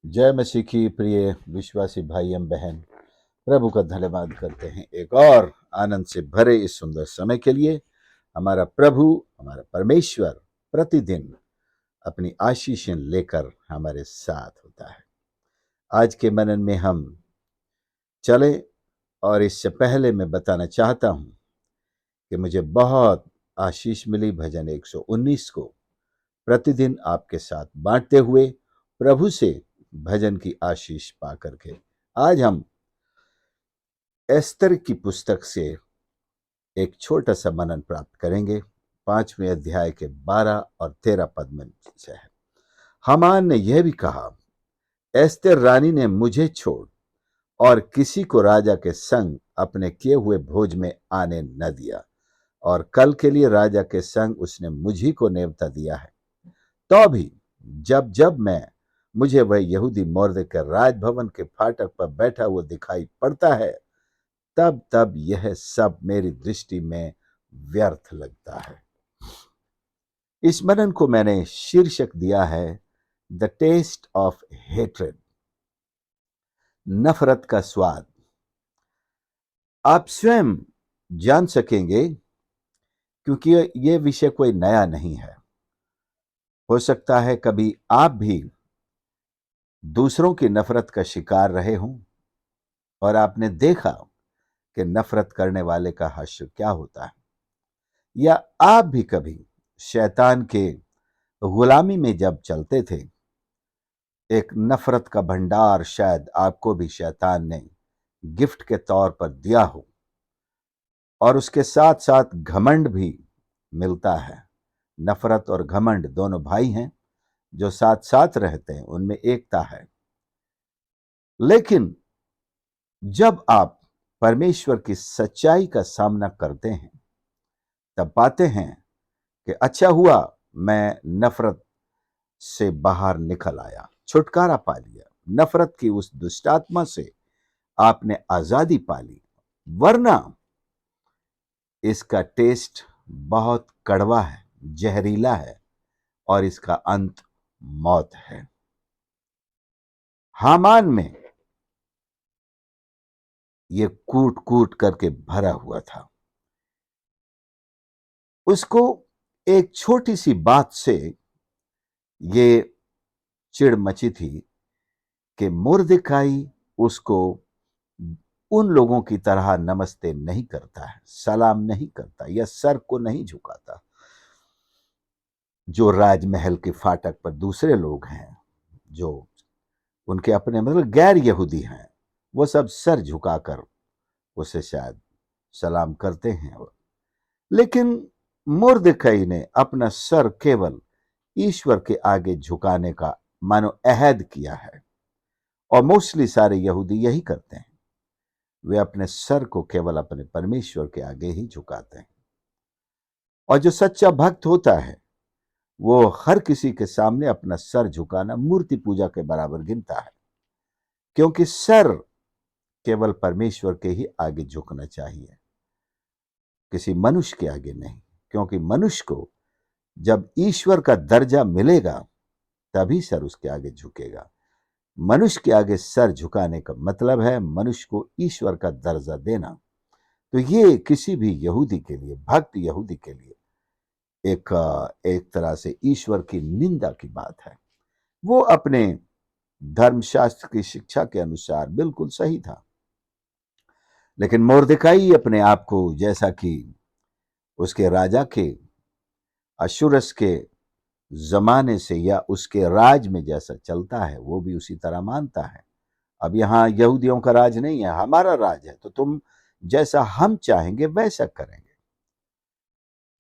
जय मसीह की प्रिय विश्वासी भाई एवं बहन, प्रभु का धन्यवाद करते हैं एक और आनंद से भरे इस सुंदर समय के लिए। हमारा प्रभु, हमारा परमेश्वर प्रतिदिन अपनी आशीषें लेकर हमारे साथ होता है। आज के मनन में हम चले, और इससे पहले मैं बताना चाहता हूं कि मुझे बहुत आशीष मिली भजन 119 को प्रतिदिन आपके साथ बांटते हुए, प्रभु से भजन की आशीष पा करके। आज हम एस्तर की पुस्तक से एक छोटा सा मनन प्राप्त करेंगे। 5वें अध्याय के 12 और 13 पद में से है। हामान ने यह भी कहा, एस्तर रानी ने मुझे छोड़ और किसी को राजा के संग अपने किए हुए भोज में आने न दिया, और कल के लिए राजा के संग उसने मुझी को नेवता दिया है। तो भी जब जब मैं मुझे वह यहूदी मोर्देकै राजभवन के फाटक पर बैठा हुआ दिखाई पड़ता है, तब तब यह सब मेरी दृष्टि में व्यर्थ लगता है। इस मनन को मैंने शीर्षक दिया है द टेस्ट ऑफ हेट्रेड, नफरत का स्वाद। आप स्वयं जान सकेंगे, क्योंकि यह विषय कोई नया नहीं है। हो सकता है कभी आप भी दूसरों की नफरत का शिकार रहे हों, और आपने देखा कि नफरत करने वाले का हश्र क्या होता है। या आप भी कभी शैतान के गुलामी में जब चलते थे, एक नफरत का भंडार शायद आपको भी शैतान ने गिफ्ट के तौर पर दिया हो, और उसके साथ साथ घमंड भी मिलता है। नफरत और घमंड दोनों भाई हैं जो साथ साथ रहते हैं, उनमें एकता है। लेकिन जब आप परमेश्वर की सच्चाई का सामना करते हैं, तब पाते हैं कि अच्छा हुआ मैं नफरत से बाहर निकल आया, छुटकारा पा लिया। नफरत की उस दुष्टात्मा से आपने आजादी पा ली, वरना इसका टेस्ट बहुत कड़वा है, जहरीला है, और इसका अंत मौत है। हामान में ये कूट कूट करके भरा हुआ था। उसको एक छोटी सी बात से ये चिढ़ मची थी कि मुर्दकाई उसको उन लोगों की तरह नमस्ते नहीं करता है, सलाम नहीं करता, या सर को नहीं झुकाता जो राजमहल के फाटक पर दूसरे लोग हैं, जो उनके अपने मतलब गैर यहूदी हैं, वो सब सर झुकाकर उसे शायद सलाम करते हैं। लेकिन मुर्दकई ने अपना सर केवल ईश्वर के आगे झुकाने का मानो अहद किया है, और मोस्टली सारे यहूदी यही करते हैं। वे अपने सर को केवल अपने परमेश्वर के आगे ही झुकाते हैं। और जो सच्चा भक्त होता है, वो हर किसी के सामने अपना सर झुकाना मूर्ति पूजा के बराबर गिनता है, क्योंकि सर केवल परमेश्वर के ही आगे झुकना चाहिए, किसी मनुष्य के आगे नहीं। क्योंकि मनुष्य को जब ईश्वर का दर्जा मिलेगा, तभी सर उसके आगे झुकेगा। मनुष्य के आगे सर झुकाने का मतलब है मनुष्य को ईश्वर का दर्जा देना। तो ये किसी भी यहूदी के लिए, भक्त यहूदी के लिए एक एक तरह से ईश्वर की निंदा की बात है। वो अपने धर्मशास्त्र की शिक्षा के अनुसार बिल्कुल सही था। लेकिन मोर्देकाई अपने आप को, जैसा कि उसके राजा के अशुरस के जमाने से या उसके राज में जैसा चलता है, वो भी उसी तरह मानता है। अब यहां यहूदियों का राज नहीं है, हमारा राज है, तो तुम जैसा हम चाहेंगे वैसा करेंगे।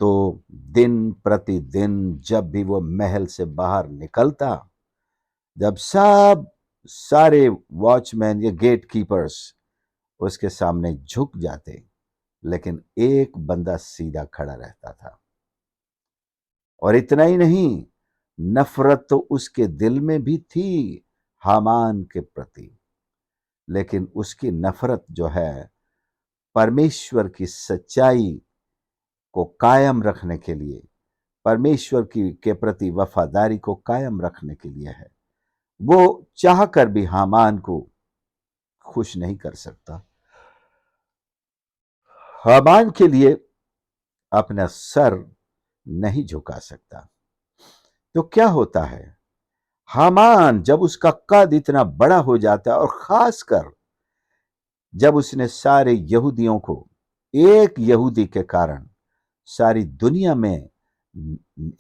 तो दिन प्रतिदिन जब भी वो महल से बाहर निकलता, जब सब सारे वॉचमैन या गेट कीपर्स उसके सामने झुक जाते, लेकिन एक बंदा सीधा खड़ा रहता था। और इतना ही नहीं, नफरत तो उसके दिल में भी थी हामान के प्रति, लेकिन उसकी नफरत जो है परमेश्वर की सच्चाई को कायम रखने के लिए, परमेश्वर की के प्रति वफादारी को कायम रखने के लिए है। वो चाह कर भी हामान को खुश नहीं कर सकता। हामान के लिए अपना सर नहीं झुका सकता। तो क्या होता है, हामान जब उसका कद इतना बड़ा हो जाता है, और खासकर जब उसने सारे यहूदियों को एक यहूदी के कारण सारी दुनिया में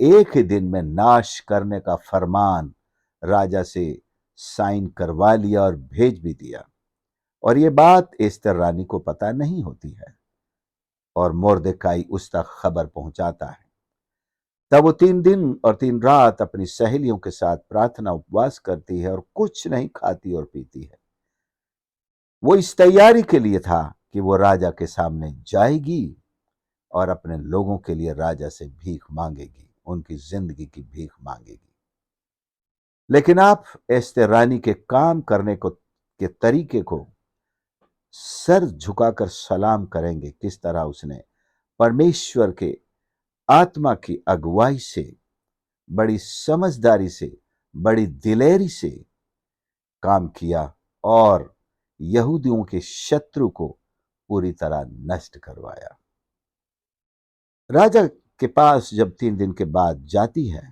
एक ही दिन में नाश करने का फरमान राजा से साइन करवा लिया और भेज भी दिया, और ये बात एस्तर रानी को पता नहीं होती है, और मोर्देकाई उस तक खबर पहुंचाता है। तब वो 3 दिन और 3 रात अपनी सहेलियों के साथ प्रार्थना उपवास करती है और कुछ नहीं खाती और पीती है। वो इस तैयारी के लिए था कि वो राजा के सामने जाएगी और अपने लोगों के लिए राजा से भीख मांगेगी, उनकी जिंदगी की भीख मांगेगी। लेकिन आप एस्तेर रानी के काम करने को के तरीके को सर झुकाकर सलाम करेंगे, किस तरह उसने परमेश्वर के आत्मा की अगुवाई से, बड़ी समझदारी से, बड़ी दिलेरी से काम किया और यहूदियों के शत्रु को पूरी तरह नष्ट करवाया। राजा के पास जब 3 दिन के बाद जाती है,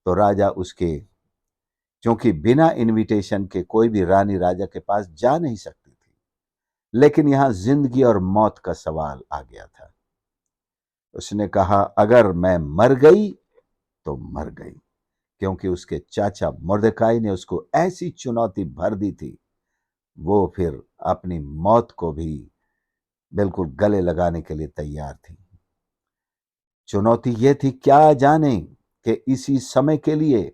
तो राजा उसके, क्योंकि बिना इनविटेशन के कोई भी रानी राजा के पास जा नहीं सकती थी, लेकिन यहां जिंदगी और मौत का सवाल आ गया था। उसने कहा, अगर मैं मर गई तो मर गई, क्योंकि उसके चाचा मुर्दकाई ने उसको ऐसी चुनौती भर दी थी, वो फिर अपनी मौत को भी बिल्कुल गले लगाने के लिए तैयार थी। चुनौती यह थी, क्या जाने कि इसी समय के लिए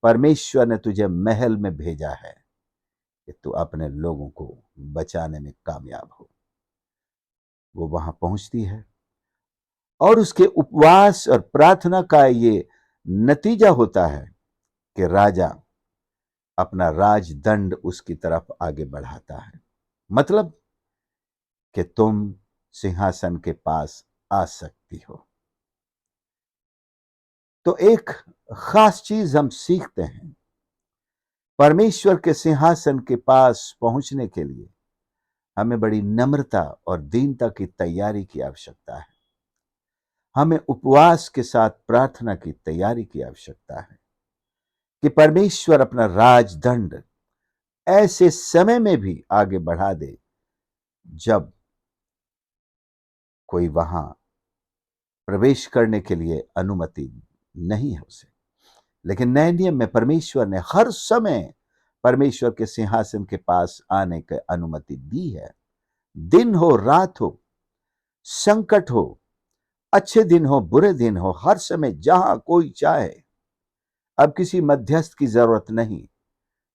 परमेश्वर ने तुझे महल में भेजा है कि तू अपने लोगों को बचाने में कामयाब हो। वो वहां पहुंचती है और उसके उपवास और प्रार्थना का ये नतीजा होता है कि राजा अपना राजदंड उसकी तरफ आगे बढ़ाता है, मतलब कि तुम सिंहासन के पास आ सकती हो। तो एक खास चीज हम सीखते हैं, परमेश्वर के सिंहासन के पास पहुंचने के लिए हमें बड़ी नम्रता और दीनता की तैयारी की आवश्यकता है। हमें उपवास के साथ प्रार्थना की तैयारी की आवश्यकता है कि परमेश्वर अपना राजदंड ऐसे समय में भी आगे बढ़ा दे जब कोई वहां प्रवेश करने के लिए अनुमति नहीं है उसे। लेकिन नए नियम में परमेश्वर ने हर समय परमेश्वर के सिंहासन के पास आने की अनुमति दी है। दिन हो, रात हो, संकट हो, अच्छे दिन हो, बुरे दिन हो, हर समय जहां कोई चाहे। अब किसी मध्यस्थ की जरूरत नहीं,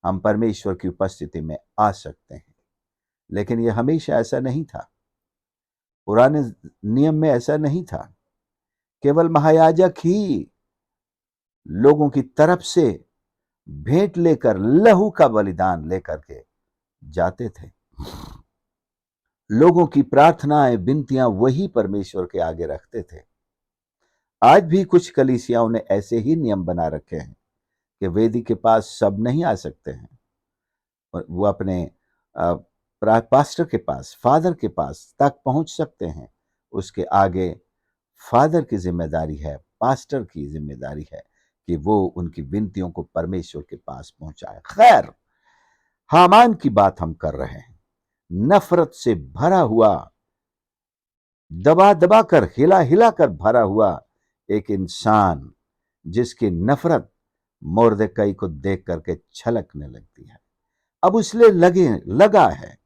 हम परमेश्वर की उपस्थिति में आ सकते हैं। लेकिन यह हमेशा ऐसा नहीं था, पुराने नियम में ऐसा नहीं था। केवल महायाजक ही लोगों की तरफ से भेंट लेकर, लहू का बलिदान लेकर के जाते थे। लोगों की प्रार्थनाएं, विनतियां वही परमेश्वर के आगे रखते थे। आज भी कुछ कलीसियाओं ने ऐसे ही नियम बना रखे हैं कि वेदी के पास सब नहीं आ सकते हैं, वो अपने पास्टर के पास, फादर के पास तक पहुंच सकते हैं। उसके आगे फादर की जिम्मेदारी है, पास्टर की जिम्मेदारी है कि वो उनकी विनतियों को परमेश्वर के पास पहुंचाए। खैर, हामान की बात हम कर रहे हैं। नफरत से भरा हुआ, दबा दबा कर, हिला हिला कर भरा हुआ एक इंसान, जिसकी नफरत मोर्देकई को देख करके छलकने लगती है। अब उसने लगा है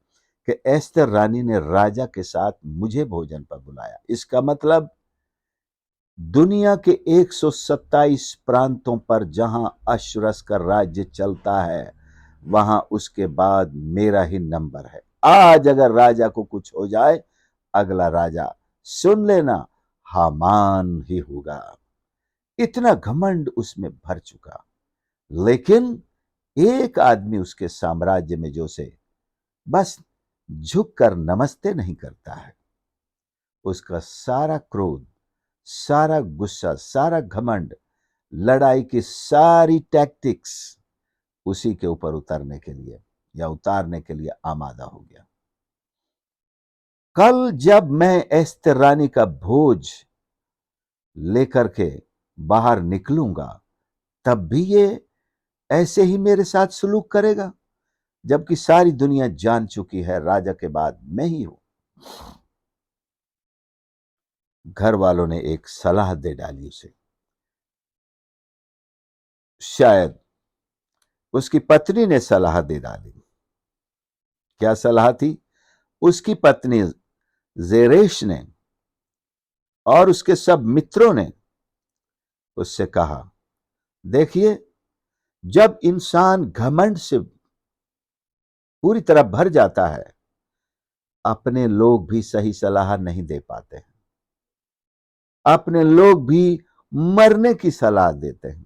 कि एस्तर रानी ने राजा के साथ मुझे भोजन पर बुलाया। इसका मतलब दुनिया के 127 प्रांतों पर जहां अश्वरस का राज्य चलता है, वहां उसके बाद मेरा ही नंबर है। आज अगर राजा को कुछ हो जाए, अगला राजा सुन लेना हामान ही होगा। इतना घमंड उसमें भर चुका। लेकिन एक आदमी उसके साम्राज्य में जो से बस झुककर नमस्ते नहीं करता है, उसका सारा क्रोध, सारा गुस्सा, सारा घमंड, लड़ाई की सारी टैक्टिक्स उसी के ऊपर उतरने के लिए या उतारने के लिए आमादा हो गया। कल जब मैं एस्तर रानी का भोज लेकर के बाहर निकलूंगा, तब भी ये ऐसे ही मेरे साथ सलूक करेगा, जबकि सारी दुनिया जान चुकी है राजा के बाद मैं ही हूं। घर वालों ने एक सलाह दे डाली उसे। शायद उसकी पत्नी ने सलाह दे डाली। क्या सलाह थी? उसकी पत्नी जेरेश ने और उसके सब मित्रों ने उससे कहा, देखिए, जब इंसान घमंड से पूरी तरह भर जाता है, अपने लोग भी सही सलाह नहीं दे पाते हैं। अपने लोग भी मरने की सलाह देते हैं।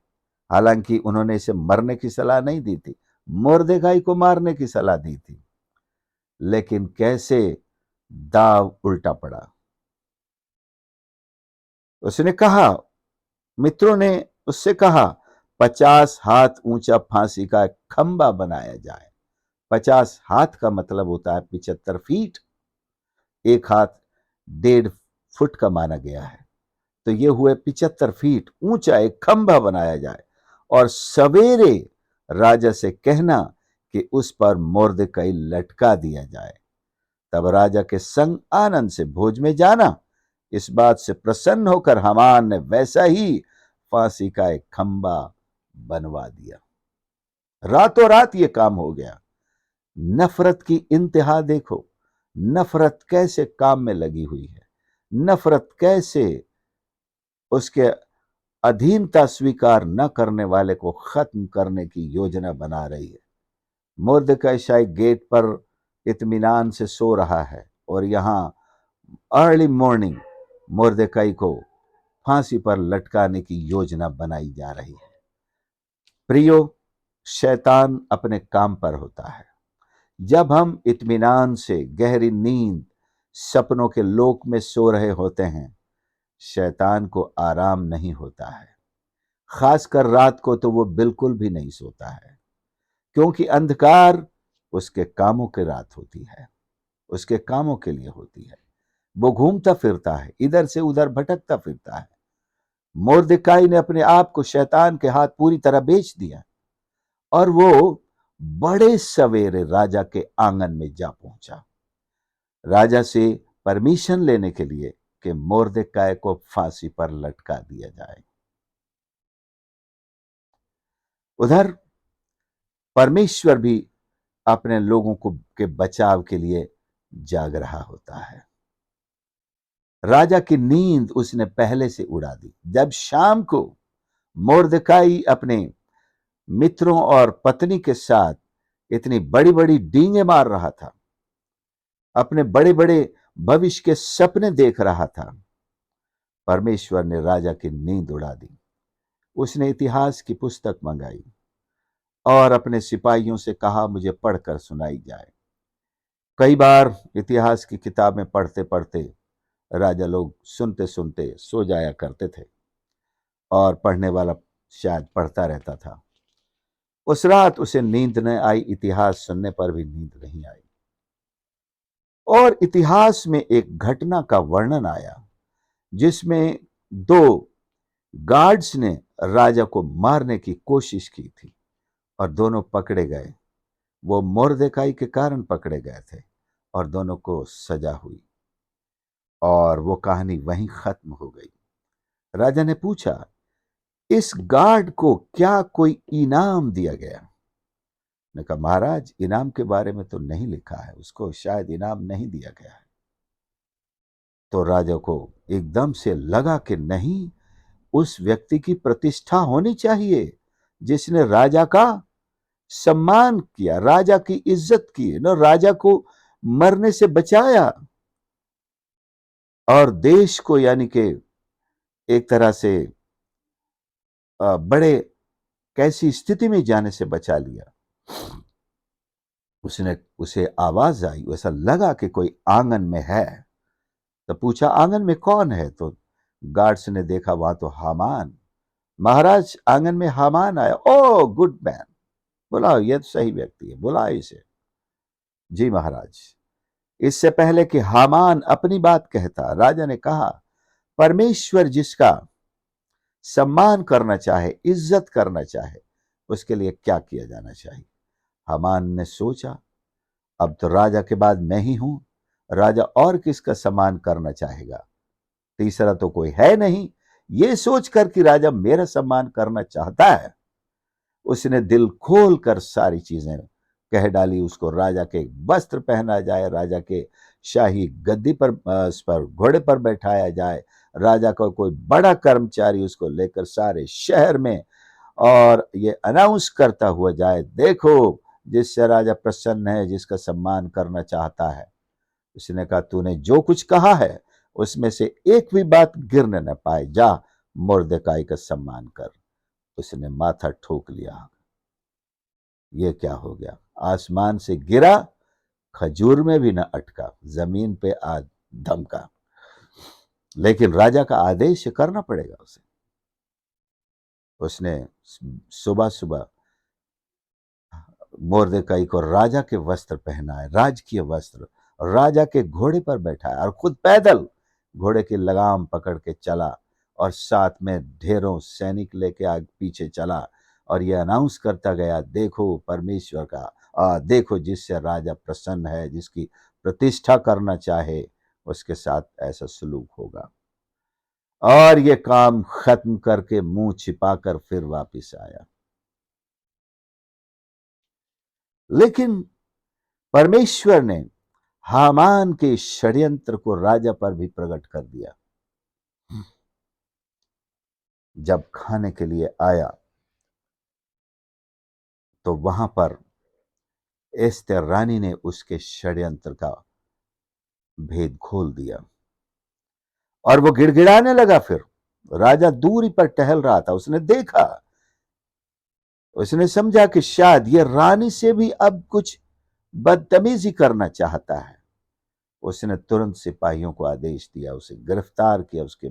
हालांकि उन्होंने इसे मरने की सलाह नहीं दी थी, मोर्देखाई को मारने की सलाह दी थी। लेकिन कैसे दाव उल्टा पड़ा। उसने कहा, मित्रों ने उससे कहा, 50 हाथ ऊंचा फांसी का खंबा बनाया जाए। 50 हाथ का मतलब होता है 75 फीट। एक हाथ 1.5 फुट का माना गया है, तो ये हुए 75 फीट ऊंचा एक खंबा बनाया जाए और सवेरे राजा से कहना कि उस पर मोर्देकाई लटका दिया जाए। तब राजा के संग आनंद से भोज में जाना। इस बात से प्रसन्न होकर हामान ने वैसा ही फांसी का एक खंबा बनवा दिया। रातों रात ये काम हो गया। नफरत की इंतहा देखो, नफरत कैसे काम में लगी हुई है, नफरत कैसे उसके अधीनता स्वीकार न करने वाले को खत्म करने की योजना बना रही है। मुर्दकाई शायद गेट पर इत्मीनान से सो रहा है और यहां अर्ली मॉर्निंग मुर्दकाई को फांसी पर लटकाने की योजना बनाई जा रही है। प्रियो, शैतान अपने काम पर होता है। जब हम इत्मीनान से गहरी नींद सपनों के लोक में सो रहे होते हैं, शैतान को आराम नहीं होता है। खासकर रात को तो वो बिल्कुल भी नहीं सोता है, क्योंकि अंधकार उसके कामों की रात होती है, उसके कामों के लिए होती है। वो घूमता फिरता है, इधर से उधर भटकता फिरता है। मोर्देकाई ने अपने आप को शैतान के हाथ पूरी तरह बेच दिया और वो बड़े सवेरे राजा के आंगन में जा पहुंचा, राजा से परमिशन लेने के लिए कि मोर्देकाई को फांसी पर लटका दिया जाए। उधर परमेश्वर भी अपने लोगों को के बचाव के लिए जाग रहा होता है। राजा की नींद उसने पहले से उड़ा दी। जब शाम को मोर्देकाई अपने मित्रों और पत्नी के साथ इतनी बड़ी बड़ी डींगे मार रहा था, अपने बड़े बड़े भविष्य के सपने देख रहा था, परमेश्वर ने राजा की नींद उड़ा दी। उसने इतिहास की पुस्तक मंगाई और अपने सिपाहियों से कहा, मुझे पढ़कर सुनाई जाए। कई बार इतिहास की किताबें पढ़ते पढ़ते राजा लोग सुनते सुनते सो जाया करते थे और पढ़ने वाला शायद पढ़ता रहता था। उस रात उसे नींद न आई, इतिहास सुनने पर भी नींद नहीं आई। और इतिहास में एक घटना का वर्णन आया जिसमें 2 गार्ड्स ने राजा को मारने की कोशिश की थी और दोनों पकड़े गए। वो मोर्देकाई के कारण पकड़े गए थे और दोनों को सजा हुई और वो कहानी वहीं खत्म हो गई। राजा ने पूछा, इस गार्ड को क्या कोई इनाम दिया गया? ने कहा, महाराज, इनाम के बारे में तो नहीं लिखा है, उसको शायद इनाम नहीं दिया गया है। तो राजा को एकदम से लगा कि नहीं, उस व्यक्ति की प्रतिष्ठा होनी चाहिए जिसने राजा का सम्मान किया, राजा की इज्जत की, न राजा को मरने से बचाया और देश को यानी कि एक तरह से बड़े कैसी स्थिति में जाने से बचा लिया। उसे आवाज आई, ऐसा लगा कि कोई आंगन में है। तो पूछा, आंगन में कौन है? तो गार्ड्स ने देखा वहां तो हामान। महाराज, आंगन में हामान आया। ओ गुड मैन, बुलाओ, ये तो सही व्यक्ति है, बुलाओ इसे। जी महाराज। इससे पहले कि हामान अपनी बात कहता, राजा ने कहा, परमेश्वर जिसका सम्मान करना चाहे, इज्जत करना चाहे, उसके लिए क्या किया जाना चाहिए। हामान ने सोचा, अब तो राजा के बाद मैं ही हूं, राजा और किसका सम्मान करना चाहेगा, तीसरा तो कोई है नहीं। ये सोचकर कि राजा मेरा सम्मान करना चाहता है, उसने दिल खोल कर सारी चीजें कह डाली। उसको राजा के वस्त्र पहना जाए, राजा के शाही गद्दी पर उस पर घोड़े पर बैठाया जाए, राजा का कोई बड़ा कर्मचारी उसको लेकर सारे शहर में और ये अनाउंस करता हुआ जाए, देखो जिससे राजा प्रसन्न है, जिसका सम्मान करना चाहता है। उसने कहा, तूने जो कुछ कहा है उसमें से एक भी बात गिरने न पाए, जा मुर्देकाई का सम्मान कर। उसने माथा ठोक लिया, ये क्या हो गया, आसमान से गिरा, खजूर में भी न अटका, जमीन पे आ धमका। लेकिन राजा का आदेश करना पड़ेगा उसे। उसने सुबह सुबह मोर्देकाई को राजा के वस्त्र पहनाए, राजकीय वस्त्र, राजा के घोड़े पर बैठाया और खुद पैदल घोड़े की लगाम पकड़ के चला और साथ में ढेरों सैनिक लेके आगे पीछे चला और यह अनाउंस करता गया, देखो परमेश्वर का, देखो जिससे राजा प्रसन्न है, जिसकी प्रतिष्ठा करना चाहे, उसके साथ ऐसा सलूक होगा। और ये काम खत्म करके मुंह छिपाकर फिर वापिस आया। लेकिन परमेश्वर ने हामान के षड्यंत्र को राजा पर भी प्रकट कर दिया। जब खाने के लिए आया तो वहां पर एस्तेर रानी ने उसके षड्यंत्र का भेद खोल दिया और वो गिड़गिड़ाने लगा। फिर राजा दूरी पर टहल रहा था, उसने देखा, उसने समझा कि शायद ये रानी से भी अब कुछ बदतमीजी करना चाहता है। उसने तुरंत सिपाहियों को आदेश दिया, उसे गिरफ्तार किया, उसके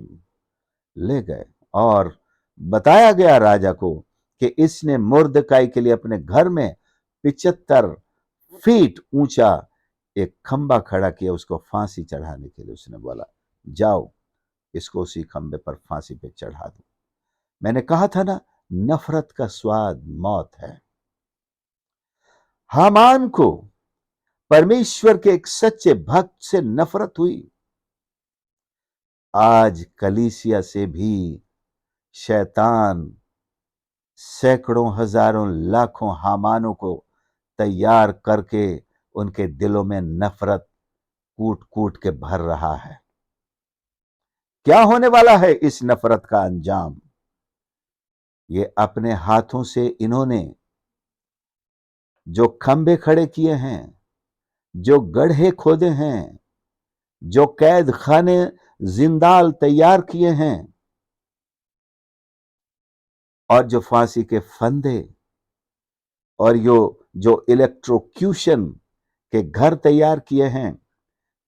ले गए और बताया गया राजा को कि इसने मुर्दकाई के लिए अपने घर में 75 फीट ऊंचा एक खंबा खड़ा किया, उसको फांसी चढ़ाने के लिए। उसने बोला, जाओ इसको उसी खंबे पर फांसी पे चढ़ा दो। मैंने कहा था ना, नफरत का स्वाद मौत है। हामान को परमेश्वर के एक सच्चे भक्त से नफरत हुई। आज कलीसिया से भी शैतान सैकड़ों, हजारों, लाखों हामानों को तैयार करके उनके दिलों में नफरत कूट कूट के भर रहा है। क्या होने वाला है इस नफरत का अंजाम? ये अपने हाथों से इन्होंने जो खंबे खड़े किए हैं, जो गड्ढे खोदे हैं, जो कैद खाने, जिंदाल तैयार किए हैं और जो फांसी के फंदे और जो इलेक्ट्रोक्यूशन के घर तैयार किए हैं,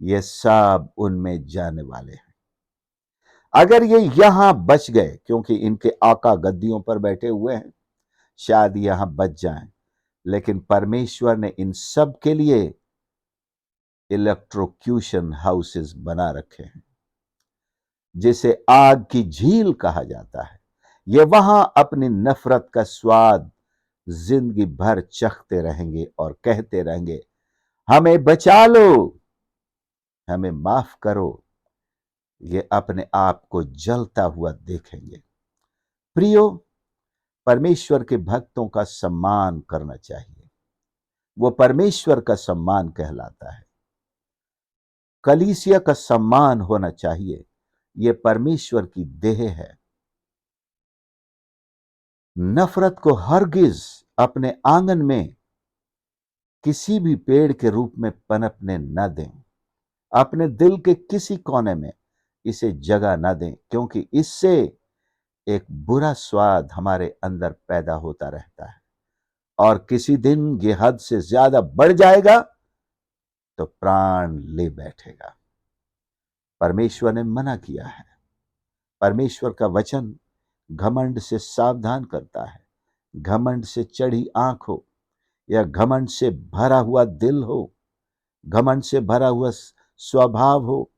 ये सब उनमें जाने वाले हैं। अगर ये यहां बच गए, क्योंकि इनके आका गद्दियों पर बैठे हुए हैं, शायद यहां बच जाएं, लेकिन परमेश्वर ने इन सब के लिए इलेक्ट्रोक्यूशन हाउसेस बना रखे हैं, जिसे आग की झील कहा जाता है। ये वहां अपनी नफरत का स्वाद जिंदगी भर चखते रहेंगे और कहते रहेंगे, हमें बचा लो, हमें माफ करो। ये अपने आप को जलता हुआ देखेंगे। प्रियो, परमेश्वर के भक्तों का सम्मान करना चाहिए। वो परमेश्वर का सम्मान कहलाता है। कलीसिया का सम्मान होना चाहिए। ये परमेश्वर की देह है। नफरत को हरगिज अपने आंगन में किसी भी पेड़ के रूप में पनपने न दें। अपने दिल के किसी कोने में इसे जगह न दें, क्योंकि इससे एक बुरा स्वाद हमारे अंदर पैदा होता रहता है और किसी दिन ये हद से ज्यादा बढ़ जाएगा तो प्राण ले बैठेगा। परमेश्वर ने मना किया है। परमेश्वर का वचन घमंड से सावधान करता है। घमंड से चढ़ी आंख हो, या घमंड से भरा हुआ दिल हो, घमंड से भरा हुआ स्वभाव हो।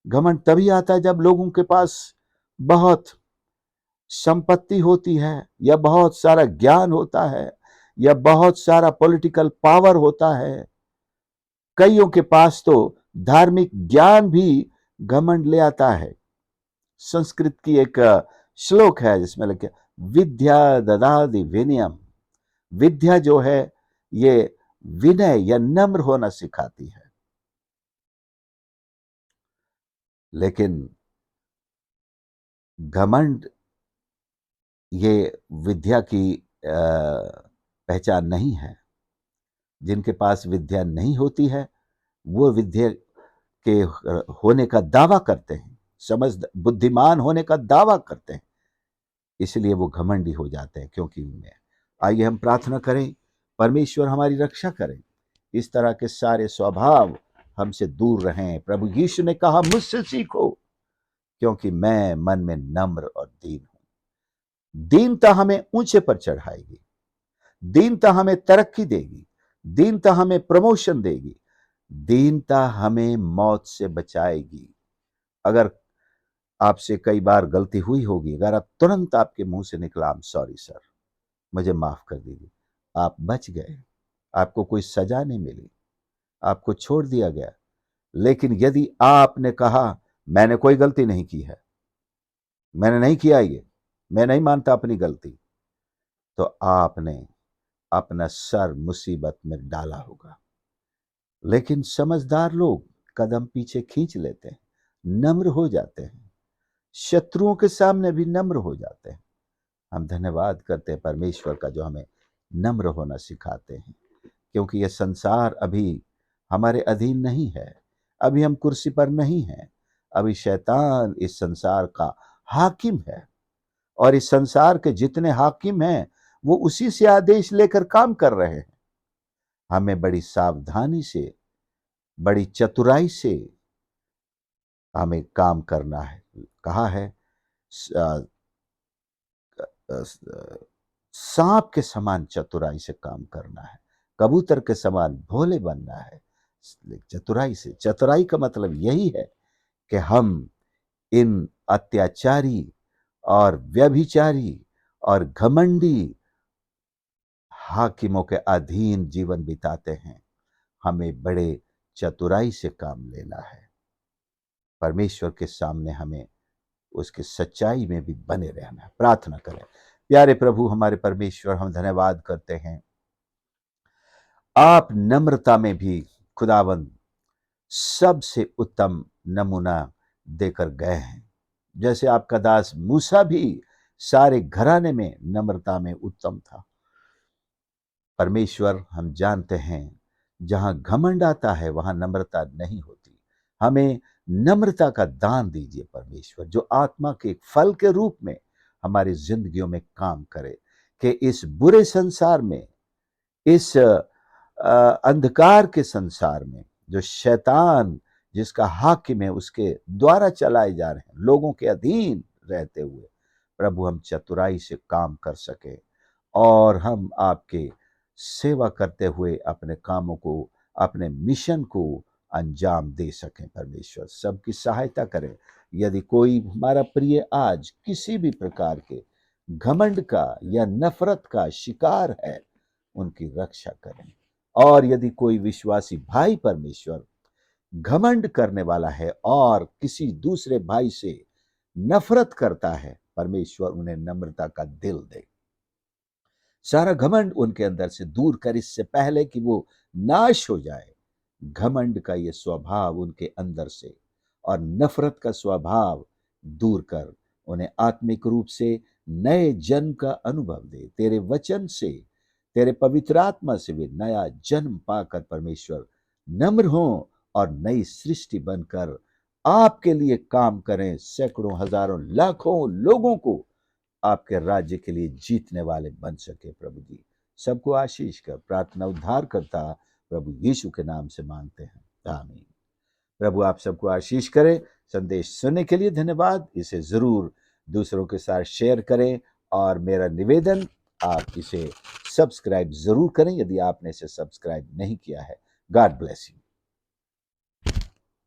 घमंड तभी आता है जब लोगों के पास बहुत संपत्ति होती है, या बहुत सारा ज्ञान होता है, या बहुत सारा पॉलिटिकल पावर होता है। कईयों के पास तो धार्मिक ज्ञान भी घमंड ले आता है। संस्कृत की एक श्लोक है जिसमें लिखा विद्या ददाति विनयम। विद्या जो है ये विनय या नम्र होना सिखाती है। लेकिन घमंड ये विद्या की पहचान नहीं है। जिनके पास विद्या नहीं होती है वो विद्या के होने का दावा करते हैं, समझ बुद्धिमान होने का दावा करते हैं, इसलिए वो घमंडी हो जाते हैं क्योंकि उनमें। आइए हम प्रार्थना करें, परमेश्वर हमारी रक्षा करें, इस तरह के सारे स्वभाव हमसे दूर रहें। प्रभु यीशु ने कहा मुझसे सीखो क्योंकि मैं मन में नम्र और दीन हूं। दीनता हमें ऊंचे पर चढ़ाएगी, दीनता हमें तरक्की देगी, दीनता हमें प्रमोशन देगी, दीनता हमें मौत से बचाएगी। अगर आपसे कई बार गलती हुई होगी, अगर आप तुरंत आपके मुंह से निकला आई एम सॉरी सर, मुझे माफ कर दीजिए, आप बच गए, आपको कोई सजा नहीं मिली, आपको छोड़ दिया गया। लेकिन यदि आपने कहा मैंने कोई गलती नहीं की है, मैंने नहीं किया ये, मैं नहीं मानता अपनी गलती, तो आपने अपना सर मुसीबत में डाला होगा। लेकिन समझदार लोग कदम पीछे खींच लेते हैं, नम्र हो जाते हैं, शत्रुओं के सामने भी नम्र हो जाते हैं। हम धन्यवाद करते हैं परमेश्वर का जो हमें नम्र होना सिखाते हैं, क्योंकि यह संसार अभी हमारे अधीन नहीं है, अभी हम कुर्सी पर नहीं हैं, अभी शैतान इस संसार का हाकिम है। और इस संसार के जितने हाकिम हैं वो उसी से आदेश लेकर काम कर रहे हैं। हमें बड़ी सावधानी से, बड़ी चतुराई से हमें काम करना है। कहा है सांप के समान चतुराई से काम करना है, कबूतर के समान भोले बनना है। चतुराई से, चतुराई का मतलब यही है कि हम इन अत्याचारी और व्यभिचारी और घमंडी हाकिमों के अधीन जीवन बिताते हैं। हमें बड़े चतुराई से काम लेना है। परमेश्वर के सामने हमें उसकी सच्चाई में भी बने रहना है। प्रार्थना करें। प्यारे प्रभु हमारे परमेश्वर, हम धन्यवाद करते हैं, आप नम्रता में भी खुदावंद सबसे उत्तम नमूना देकर गए हैं। जैसे आपका दास मूसा भी सारे घराने में नम्रता में उत्तम था। परमेश्वर, हम जानते हैं जहां घमंड आता है वहां नम्रता नहीं होती। हमें नम्रता का दान दीजिए परमेश्वर, जो आत्मा के एक फल के रूप में हमारी जिंदगियों में काम करे, कि इस बुरे संसार में, इस अंधकार के संसार में जो शैतान जिसका हाकिम है उसके द्वारा चलाए जा रहे हैं, लोगों के अधीन रहते हुए, प्रभु हम चतुराई से काम कर सके और हम आपके सेवा करते हुए अपने कामों को, अपने मिशन को अंजाम दे सकें। परमेश्वर सबकी सहायता करें। यदि कोई हमारा प्रिय आज किसी भी प्रकार के घमंड का या नफरत का शिकार है, उनकी रक्षा करें। और यदि कोई विश्वासी भाई परमेश्वर घमंड करने वाला है और किसी दूसरे भाई से नफरत करता है, परमेश्वर उन्हें नम्रता का दिल दे। सारा घमंड उनके अंदर से दूर कर, इससे पहले कि वो नाश हो जाए। घमंड का ये स्वभाव उनके अंदर से और नफरत का स्वभाव दूर कर उन्हें आत्मिक रूप से नए जन्म का अनुभव दे। तेरे वचन से, तेरे पवित्र आत्मा से वे नया जन्म पाकर परमेश्वर नम्र हों और नई सृष्टि बनकर आपके लिए काम करें। सैकड़ों, हजारों, लाखों लोगों को आपके राज्य के लिए जीतने वाले बन सके। प्रभु जी सबको आशीष कर, प्रार्थना उद्धार करता प्रभु यीशु के नाम से मांगते हैं, आमीन। प्रभु आप सबको आशीष करे। संदेश सुनने के लिए धन्यवाद। इसे जरूर दूसरों के साथ शेयर करें। और मेरा निवेदन, आप इसे सब्सक्राइब ज़रूर करें यदि आपने इसे सब्सक्राइब नहीं किया है। God bless you.